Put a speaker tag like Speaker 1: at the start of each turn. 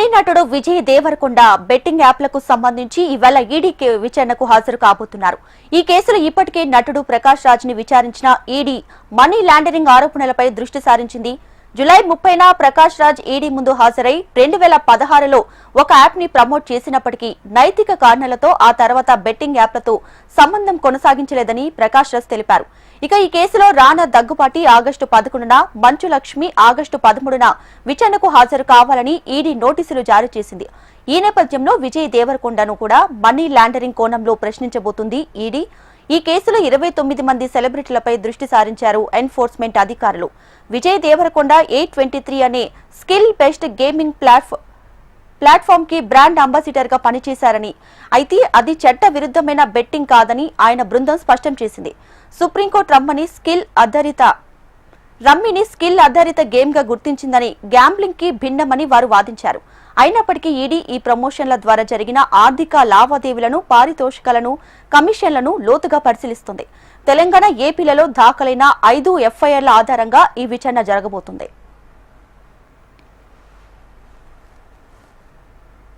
Speaker 1: సినీ నటుడు విజయ్ దేవరకొండ బెట్టింగ్ యాప్లకు సంబంధించి ఇవాళ ఈడీ విచారణకు హాజరు కాబోతున్నారు. ఈ కేసులో ఇప్పటికే నటుడు ప్రకాష్ రాజ్ ని విచారించిన ఈడీ మనీ లాండరింగ్ ఆరోపణలపై దృష్టి సారించింది. జూలై 30న ప్రకాష్ రాజ్ ఈడీ ముందు హాజరై 2016లో ఒక యాప్ ని ప్రమోట్ చేసినప్పటికీ నైతిక కారణాలతో ఆ తర్వాత బెట్టింగ్ యాప్లతో సంబంధం కొనసాగించలేదని ప్రకాష్ రాజ్ తెలిపారు. ఇక ఈ కేసులో రానా దగ్గుపాటి ఆగస్టు 11న, మంచు లక్ష్మి ఆగస్టు 13న విచారణకు హాజరు కావాలని ఈడీ నోటీసులు జారీ చేసింది. ఈ నేపథ్యంలో విజయ్ దేవరకొండను కూడా మనీ లాండరింగ్ కోణంలో ప్రశ్నించబోతుంది ఈడీ. ఈ కేసులో 29 మంది సెలబ్రిటీలపై దృష్టి సారించారు ఎన్ఫోర్స్మెంట్ అధికారులు. విజయ్ దేవరకొండ A23 అనే స్కిల్ బెస్ట్ గేమింగ్ ప్లాట్ఫామ్ కి బ్రాండ్ అంబాసిడర్ గా పనిచేశారని, అయితే అది చట్ట విరుద్ధమైన బెట్టింగ్ కాదని ఆయన బృందం స్పష్టం చేసింది. సుప్రీంకోర్టు రమ్మీని స్కిల్ ఆధారిత గేమ్ గా గుర్తించిందని, గ్యాంబ్లింగ్ కి భిన్నమని వారు వాదించారు. అయినప్పటికీ ఈడీ ఈ ప్రమోషన్ల ద్వారా జరిగిన ఆర్థిక లావాదేవీలను, పారితోషికాలను, కమిషన్లను లోతుగా పరిశీలిస్తుంది. తెలంగాణ, ఏపీలలో దాఖలైన 5 FIRల ఆధారంగా ఈ విచారణ జరగబోతుంది.